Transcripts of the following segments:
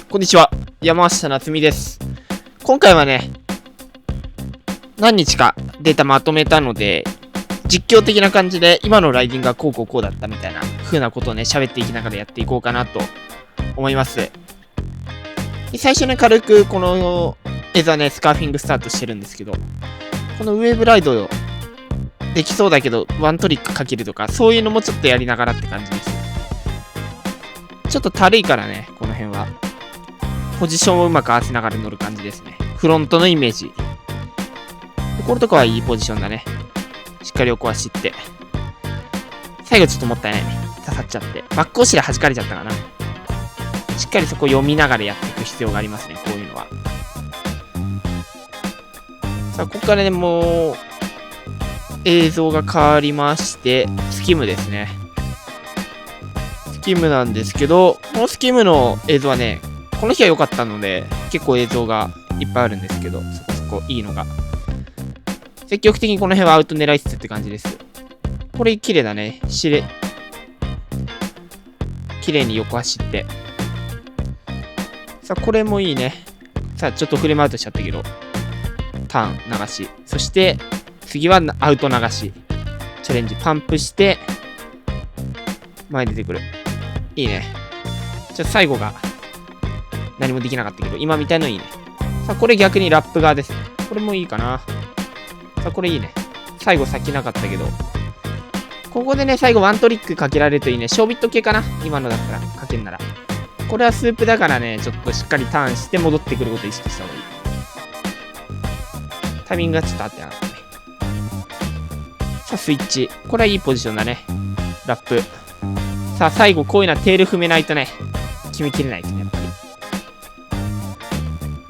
こんにちは、山下夏美です。今回はね、何日かデータまとめたので、実況的な感じで今のライディングがこうだったみたいな風なことをね、喋っていきながらやっていこうかなと思います。最初ね、軽くこの映像はね、スカーフィングスタートしてるんですけど、このウェーブライドできそうだけど、ワントリックかけるとか、そういうのもちょっとやりながらって感じです。ちょっと軽いからね、この辺は。ポジションをうまく合わせながら乗る感じですね。フロントのイメージ。これとかはいいポジションだね。しっかり横足って。最後ちょっともったいないね。刺さっちゃって。バック押しで弾かれちゃったかな。しっかりそこ読みながらやっていく必要がありますね、こういうのは。さあ、ここからね、もう、映像が変わりまして、スキムですね。スキムなんですけど、このスキムの映像はね、この日は良かったので、結構映像がいっぱいあるんですけど、そこそこいいのが。積極的にこの辺はアウト狙いつつって感じです。これ綺麗だね。綺麗に横走って。さあ、これもいいね。さあ、ちょっとフレームアウトしちゃったけど、ターン流し。そして、次はアウト流し。チャレンジパンプして、前出てくる。いいね。最後が、何もできなかったけど、今みたいのいいね。さあ、これ逆にラップ側ですね。これもいいかな。さあ、これいいね。最後先なかったけど。ここでね、最後ワントリックかけられるといいね。ショービット系かな。今のだったら、かけんなら。これはスープだからね、ちょっとしっかりターンして戻ってくることを意識した方がいい。タイミングがちょっと合ってなかったね。さあ、スイッチ。これはいいポジションだね。ラップ。さあ、最後こういうのはテール踏めないとね、決めきれないですね、やっぱり。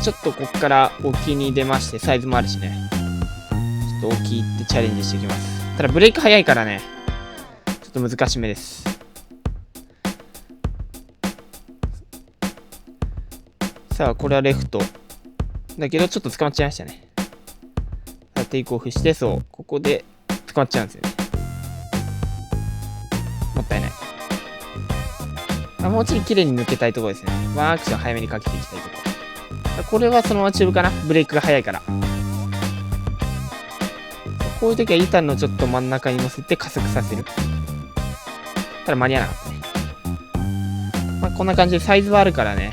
ちょっとこっから沖に出まして、サイズもあるしね。ちょっと沖行ってチャレンジしていきます。ただブレーキ早いからね、ちょっと難しめです。さあ、これはレフト。だけど、ちょっと捕まっちゃいましたね。さあ、テイクオフして、そう、ここで捕まっちゃうんですよね。もったいない。もうちょい綺麗に抜けたいところですね。ワンアクション早めにかけていきたいところ。これはそのままチューブかな。ブレークが早いから。こういう時は板のちょっと真ん中に乗せて加速させる。ただ間に合わなかったね。まあ、こんな感じでサイズはあるからね。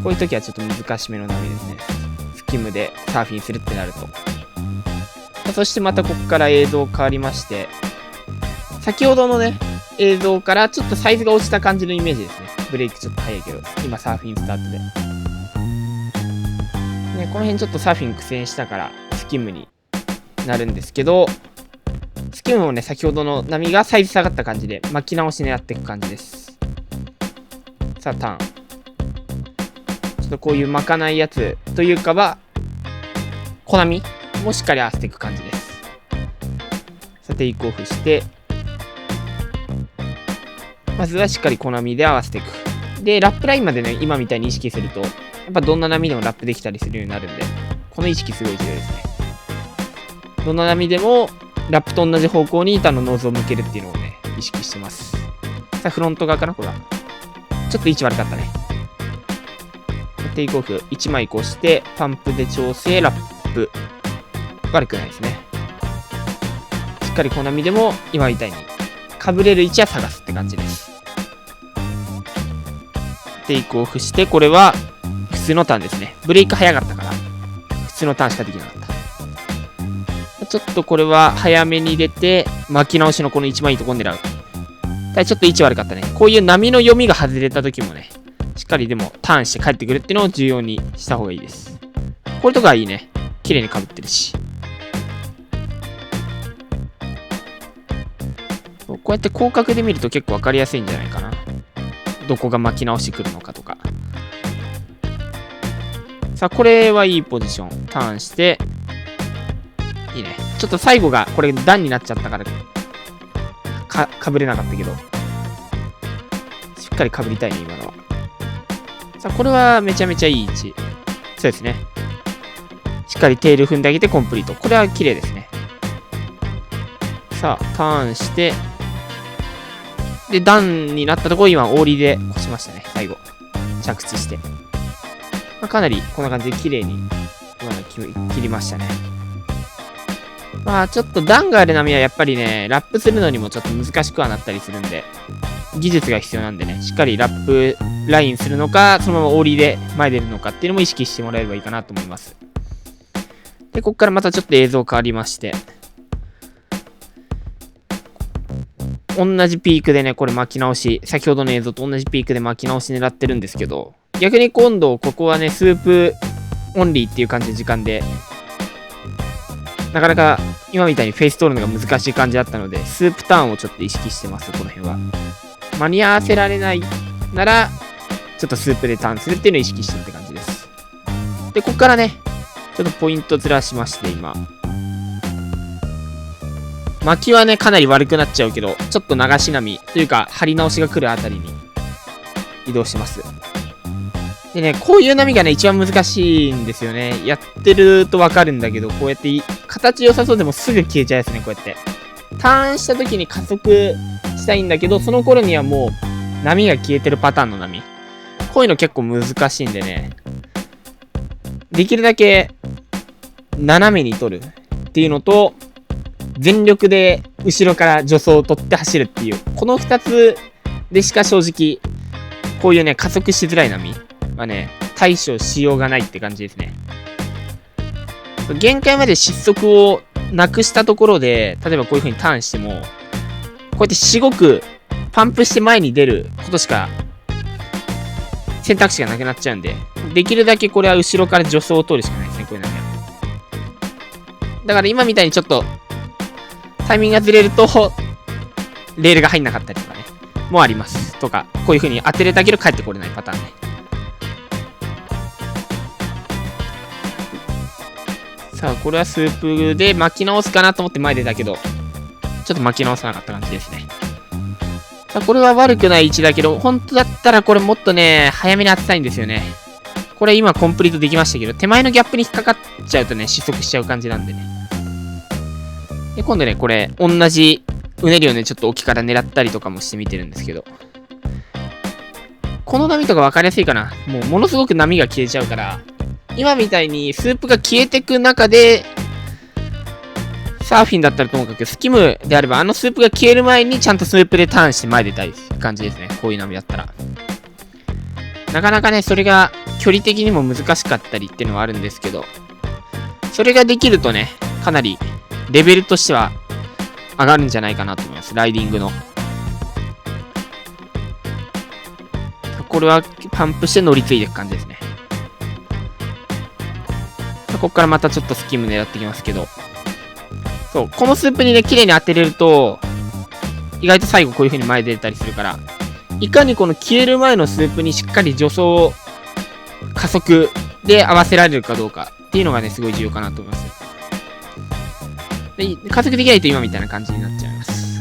こういう時はちょっと難しめの波ですね。スキムでサーフィンするってなると。そしてまたここから映像変わりまして、先ほどのね、映像からちょっとサイズが落ちた感じのイメージですね。ブレーキちょっと早いけど、今サーフィンスタートで。ね、この辺ちょっとサーフィン苦戦したからスキムになるんですけど、スキムもね、先ほどの波がサイズ下がった感じで巻き直しでやっていく感じです。さあ、ターン。ちょっとこういう巻かないやつというかは、小波もしっかり合わせていく感じです。さて、テイクオフして、まずはしっかり小波で合わせていく。で、ラップラインまでね、今みたいに意識すると、やっぱどんな波でもラップできたりするようになるんで、この意識すごい重要ですね。どんな波でも、ラップと同じ方向に板のノーズを向けるっていうのをね、意識してます。さあ、フロント側かなこれは。ちょっと位置悪かったね。テイクオフ、1枚越して、パンプで調整、ラップ。悪くないですね。しっかり小波でも、今みたいに、かぶれる位置は探すって感じです。テイクオフして、これは普通のターンですね。ブレーキ早かったから、普通のターンしかできなかった。ちょっとこれは早めに出て、巻き直しのこの一番いいところを狙う。ただちょっと位置悪かったね。こういう波の読みが外れた時もね、しっかりでもターンして帰ってくるっていうのを重要にした方がいいです。これとかはいいね。綺麗に被ってるし。こうやって広角で見ると結構分かりやすいんじゃないかな。どこが巻き直してくるのかとか。さあ、これはいいポジション。ターンして、いいね。ちょっと最後がこれ段になっちゃったから、かぶれなかったけど。しっかりかぶりたいね、今のは。さあ、これはめちゃめちゃいい位置。そうですね。しっかりテール踏んであげてコンプリート。これは綺麗ですね。さあ、ターンして、で、段になったところ、今、オーリーで越しましたね、最後。着地して。まあ、かなり、こんな感じで綺麗に、切りましたね。まあ、ちょっと段がある波はやっぱりね、ラップするのにもちょっと難しくはなったりするんで、技術が必要なんでね、しっかりラップラインするのか、そのままオーリーで前出るのかっていうのも意識してもらえればいいかなと思います。で、ここからまたちょっと映像変わりまして、同じピークでね、これ巻き直し、先ほどの映像と同じピークで巻き直し狙ってるんですけど、逆に今度、ここはね、スープオンリーっていう感じの時間で、なかなか今みたいにフェイス取るのが難しい感じだったので、スープターンをちょっと意識してます、この辺は。間に合わせられないなら、ちょっとスープでターンするっていうのを意識してって感じです。で、ここからね、ちょっとポイントずらしまして、今。巻きはね、かなり悪くなっちゃうけど、ちょっと流し波というか、張り直しが来るあたりに移動します。でね、こういう波がね、一番難しいんですよね。やってるとわかるんだけど、こうやって、形良さそうでもすぐ消えちゃうですね、こうやって。ターンした時に加速したいんだけど、その頃にはもう、波が消えてるパターンの波。こういうの結構難しいんでね、できるだけ、斜めに取るっていうのと、全力で後ろから助走を取って走るっていう、この2つでしか正直、こういうね、加速しづらい波はね、対処しようがないって感じですね。限界まで失速をなくしたところで、例えばこういう風にターンしても、こうやってしごくパンプして前に出ることしか選択肢がなくなっちゃうんで、できるだけこれは後ろから助走を取るしかないですね、こういう波は。だから今みたいにちょっと、タイミングがずれると、レールが入んなかったりとかね、もあります。とか、こういう風に当てれたけど帰ってこれないパターンね。さあ、これはスープで巻き直すかなと思って前出たけど、ちょっと巻き直さなかった感じですね。さあ、これは悪くない位置だけど、本当だったらこれもっとね、早めに当てたいんですよね。これ今コンプリートできましたけど、手前のギャップに引っかかっちゃうとね、失速しちゃう感じなんでね。で、今度ね、これ、同じうねりをね、ちょっと沖から狙ったりとかもしてみてるんですけど、この波とか分かりやすいかな。もう、ものすごく波が消えちゃうから、今みたいにスープが消えてく中で、サーフィンだったらともかく、スキムであれば、あのスープが消える前にちゃんとスープでターンして前出たい感じですね。こういう波だったら。なかなかね、それが距離的にも難しかったりっていうのはあるんですけど、それができるとね、かなり、レベルとしては上がるんじゃないかなと思います。ライディングの。これはパンプして乗り継いでいく感じですね。ここからまたちょっとスキム狙ってきますけど。そう、このスープにね、綺麗に当てれると、意外と最後こういう風に前出れたりするから、いかにこの消える前のスープにしっかり助走、加速で合わせられるかどうかっていうのがね、すごい重要かなと思います。で、加速できないと今みたいな感じになっちゃいます。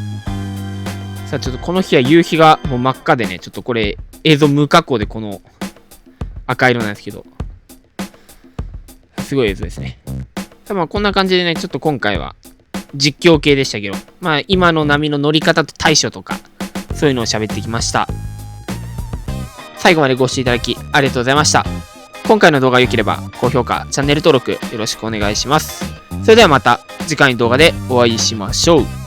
さあ、ちょっとこの日は夕日がもう真っ赤でね、ちょっとこれ映像無加工でこの赤色なんですけど、すごい映像ですね。まあこんな感じでね、ちょっと今回は実況系でしたけど、まあ今の波の乗り方と対処とか、そういうのを喋ってきました。最後までご視聴いただきありがとうございました。今回の動画が良ければ高評価、チャンネル登録よろしくお願いします。それではまた次回の動画でお会いしましょう。